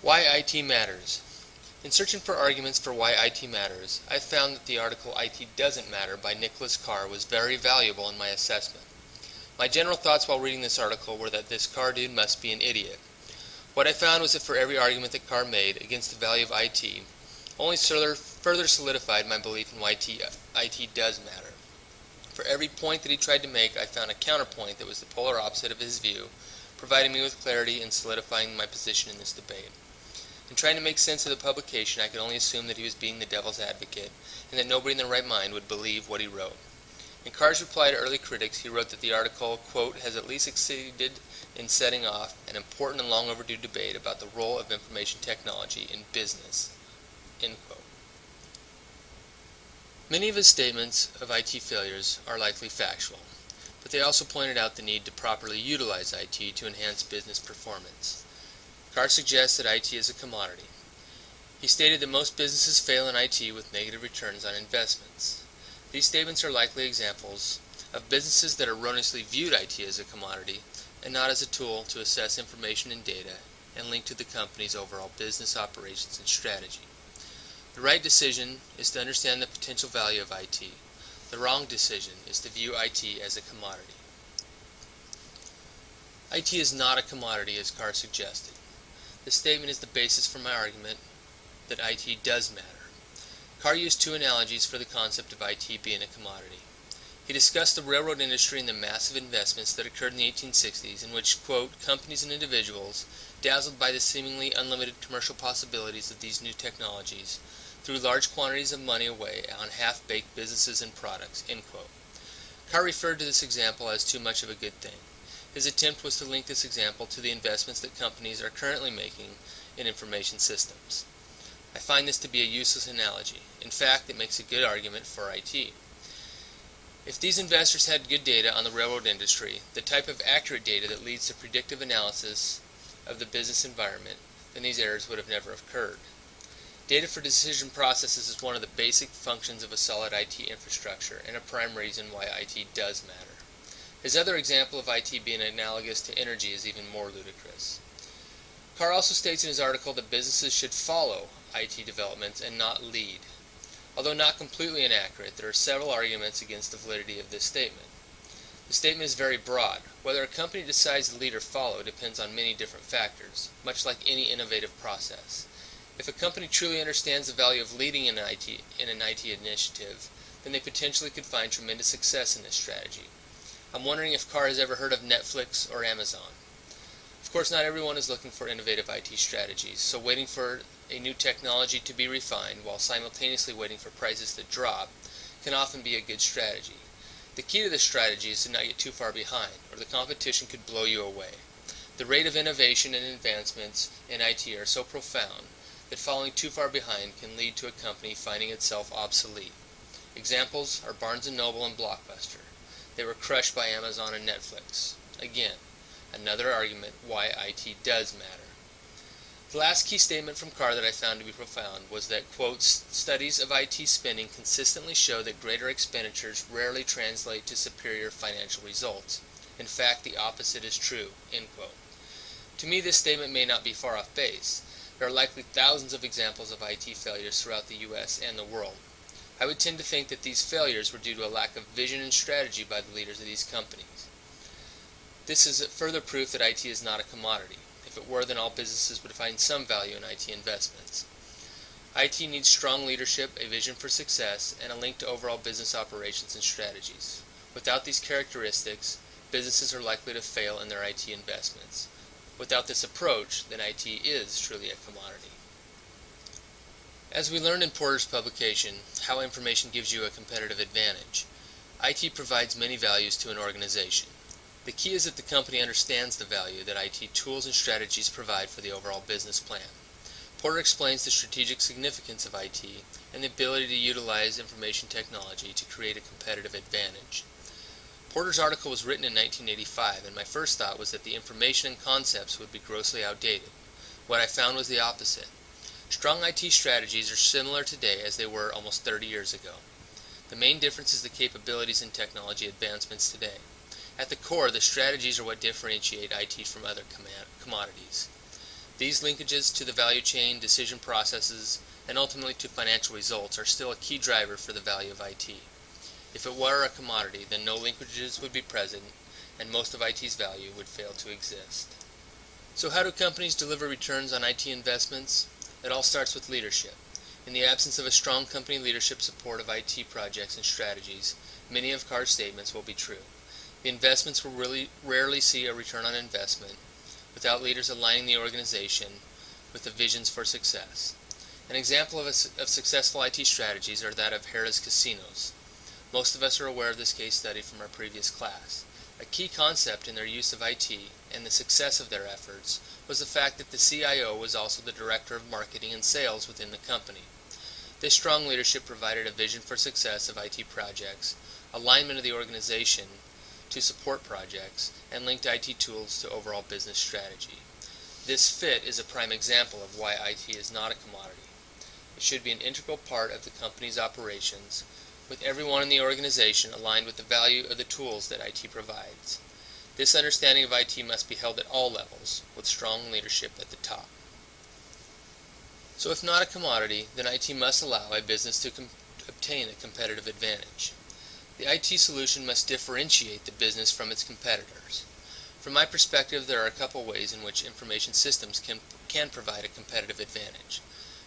Why IT Matters. In searching for arguments for why IT matters, I found that the article IT Doesn't Matter by Nicholas Carr was very valuable in my assessment. My general thoughts while reading this article were that this Carr dude must be an idiot. What I found was that for every argument that Carr made against the value of IT, only further solidified my belief in why IT does matter. For every point that he tried to make, I found a counterpoint that was the polar opposite of his view, providing me with clarity and solidifying my position in this debate. In trying to make sense of the publication, I could only assume that he was being the devil's advocate, and that nobody in their right mind would believe what he wrote. In Carr's reply to early critics, he wrote that the article, quote, has at least succeeded in setting off an important and long overdue debate about the role of information technology in business, end quote. Many of his statements of IT failures are likely factual, but they also pointed out the need to properly utilize IT to enhance business performance. Carr suggests that IT is a commodity. He stated that most businesses fail in IT with negative returns on investments. These statements are likely examples of businesses that erroneously viewed IT as a commodity and not as a tool to assess information and data and link to the company's overall business operations and strategy. The right decision is to understand the potential value of IT. The wrong decision is to view IT as a commodity. IT is not a commodity, as Carr suggested. This statement is the basis for my argument that IT does matter. Carr used two analogies for the concept of IT being a commodity. He discussed the railroad industry and the massive investments that occurred in the 1860s in which, quote, companies and individuals, dazzled by the seemingly unlimited commercial possibilities of these new technologies, threw large quantities of money away on half-baked businesses and products, end quote. Carr referred to this example as too much of a good thing. His attempt was to link this example to the investments that companies are currently making in information systems. I find this to be a useless analogy. In fact, it makes a good argument for IT. If these investors had good data on the railroad industry, the type of accurate data that leads to predictive analysis of the business environment, then these errors would have never occurred. Data for decision processes is one of the basic functions of a solid IT infrastructure and a prime reason why IT does matter. His other example of IT being analogous to energy is even more ludicrous. Carr also states in his article that businesses should follow IT developments and not lead. Although not completely inaccurate, there are several arguments against the validity of this statement. The statement is very broad. Whether a company decides to lead or follow depends on many different factors, much like any innovative process. If a company truly understands the value of leading in an IT initiative, then they potentially could find tremendous success in this strategy. I'm wondering if Carr has ever heard of Netflix or Amazon. Of course, not everyone is looking for innovative IT strategies, so waiting for a new technology to be refined while simultaneously waiting for prices to drop can often be a good strategy. The key to this strategy is to not get too far behind, or the competition could blow you away. The rate of innovation and advancements in IT are so profound that falling too far behind can lead to a company finding itself obsolete. Examples are Barnes & Noble and Blockbuster. They were crushed by Amazon and Netflix. Again, another argument why IT does matter. The last key statement from Carr that I found to be profound was that, quote, studies of IT spending consistently show that greater expenditures rarely translate to superior financial results. In fact, the opposite is true, end quote. To me, this statement may not be far off base. There are likely thousands of examples of IT failures throughout the U.S. and the world. I would tend to think that these failures were due to a lack of vision and strategy by the leaders of these companies. This is further proof that IT is not a commodity. If it were, then all businesses would find some value in IT investments. IT needs strong leadership, a vision for success, and a link to overall business operations and strategies. Without these characteristics, businesses are likely to fail in their IT investments. Without this approach, then IT is truly a commodity. As we learned in Porter's publication, How Information Gives You a Competitive Advantage, IT provides many values to an organization. The key is that the company understands the value that IT tools and strategies provide for the overall business plan. Porter explains the strategic significance of IT and the ability to utilize information technology to create a competitive advantage. Porter's article was written in 1985, and my first thought was that the information and concepts would be grossly outdated. What I found was the opposite. Strong IT strategies are similar today as they were almost 30 years ago. The main difference is the capabilities and technology advancements today. At the core, the strategies are what differentiate IT from other commodities. These linkages to the value chain, decision processes, and ultimately to financial results are still a key driver for the value of IT. If it were a commodity, then no linkages would be present, and most of IT's value would fail to exist. So how do companies deliver returns on IT investments? It all starts with leadership. In the absence of a strong company leadership support of IT projects and strategies, many of Carr's statements will be true. The investments will rarely see a return on investment without leaders aligning the organization with the visions for success. An example of successful IT strategies are that of Harrah's Casinos. Most of us are aware of this case study from our previous class. A key concept in their use of IT and the success of their efforts was the fact that the CIO was also the director of marketing and sales within the company. This strong leadership provided a vision for success of IT projects, alignment of the organization to support projects, and linked IT tools to overall business strategy. This fit is a prime example of why IT is not a commodity. It should be an integral part of the company's operations, with everyone in the organization aligned with the value of the tools that IT provides. This understanding of IT must be held at all levels, with strong leadership at the top. So if not a commodity, then IT must allow a business to obtain a competitive advantage. The IT solution must differentiate the business from its competitors. From my perspective, there are a couple ways in which information systems can provide a competitive advantage.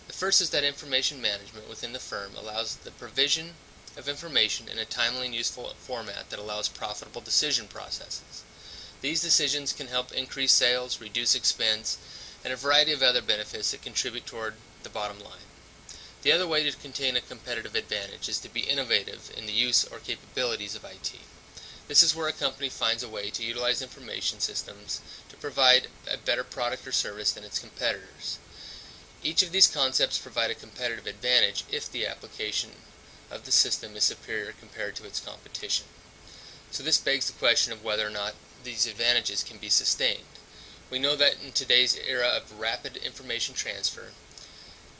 The first is that information management within the firm allows the provision of information in a timely and useful format that allows profitable decision processes. These decisions can help increase sales, reduce expense, and a variety of other benefits that contribute toward the bottom line. The other way to contain a competitive advantage is to be innovative in the use or capabilities of IT. This is where a company finds a way to utilize information systems to provide a better product or service than its competitors. Each of these concepts provide a competitive advantage if the application of the system is superior compared to its competition. So this begs the question of whether or not these advantages can be sustained. We know that in today's era of rapid information transfer,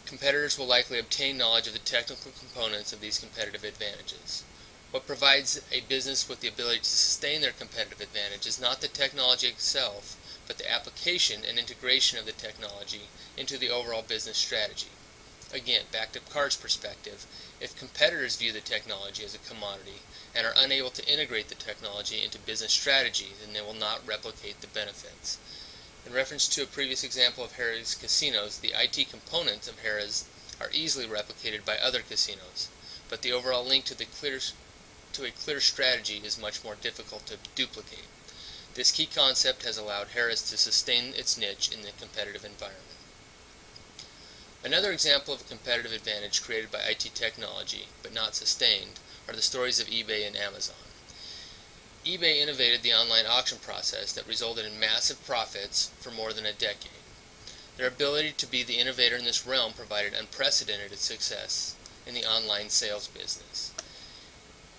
competitors will likely obtain knowledge of the technical components of these competitive advantages. What provides a business with the ability to sustain their competitive advantage is not the technology itself, but the application and integration of the technology into the overall business strategy. Again, back to Carr's perspective, if competitors view the technology as a commodity and are unable to integrate the technology into business strategy, then they will not replicate the benefits. In reference to a previous example of Harrah's Casinos, the IT components of Harrah's are easily replicated by other casinos, but the overall link to a clear strategy is much more difficult to duplicate. This key concept has allowed Harrah's to sustain its niche in the competitive environment. Another example of a competitive advantage created by IT technology, but not sustained, are the stories of eBay and Amazon. eBay innovated the online auction process that resulted in massive profits for more than a decade. Their ability to be the innovator in this realm provided unprecedented success in the online sales business.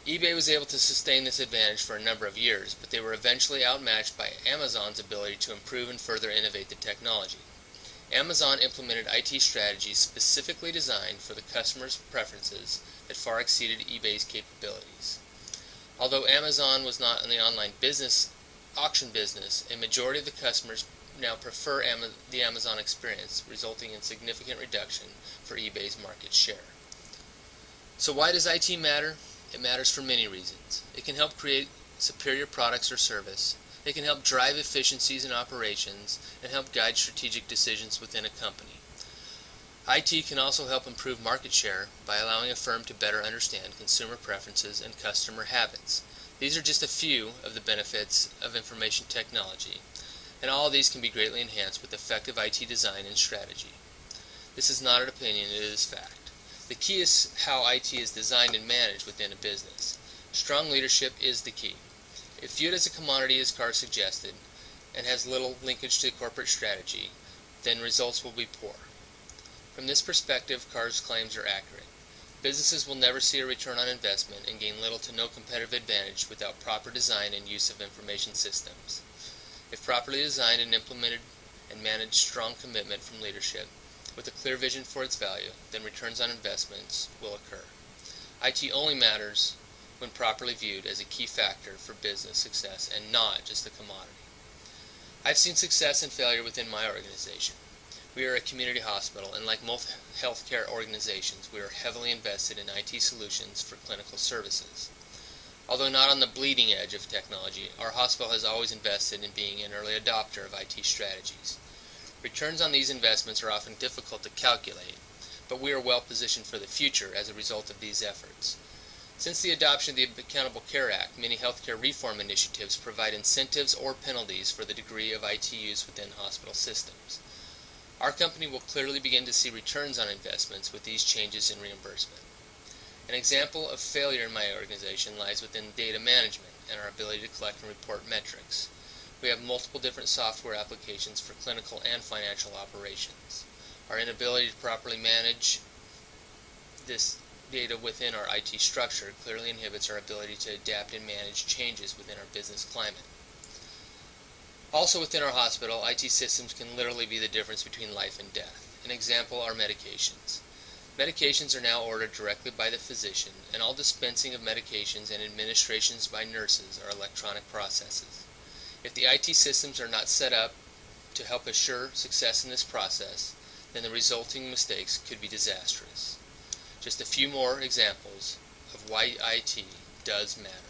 eBay was able to sustain this advantage for a number of years, but they were eventually outmatched by Amazon's ability to improve and further innovate the technology. Amazon implemented IT strategies specifically designed for the customer's preferences that far exceeded eBay's capabilities. Although Amazon was not in the online auction business, a majority of the customers now prefer the Amazon experience, resulting in significant reduction for eBay's market share. So why does IT matter? It matters for many reasons. It can help create superior products or service. It can help drive efficiencies in operations and help guide strategic decisions within a company. IT can also help improve market share by allowing a firm to better understand consumer preferences and customer habits. These are just a few of the benefits of information technology, and all of these can be greatly enhanced with effective IT design and strategy. This is not an opinion, it is fact. The key is how IT is designed and managed within a business. Strong leadership is the key. If viewed as a commodity as Carr suggested, and has little linkage to corporate strategy, then results will be poor. From this perspective, Carr's claims are accurate. Businesses will never see a return on investment and gain little to no competitive advantage without proper design and use of information systems. If properly designed and implemented and managed strong commitment from leadership, with a clear vision for its value, then returns on investments will occur. IT only matters when properly viewed as a key factor for business success and not just a commodity. I've seen success and failure within my organization. We are a community hospital, and like most healthcare organizations, we are heavily invested in IT solutions for clinical services. Although not on the bleeding edge of technology, our hospital has always invested in being an early adopter of IT strategies. Returns on these investments are often difficult to calculate, but we are well positioned for the future as a result of these efforts. Since the adoption of the Accountable Care Act, many healthcare reform initiatives provide incentives or penalties for the degree of IT use within hospital systems. Our company will clearly begin to see returns on investments with these changes in reimbursement. An example of failure in my organization lies within data management and our ability to collect and report metrics. We have multiple different software applications for clinical and financial operations. Our inability to properly manage this data within our IT structure clearly inhibits our ability to adapt and manage changes within our business climate. Also within our hospital, IT systems can literally be the difference between life and death. An example are medications. Medications are now ordered directly by the physician, and all dispensing of medications and administrations by nurses are electronic processes. If the IT systems are not set up to help assure success in this process, then the resulting mistakes could be disastrous. Just a few more examples of why IT does matter.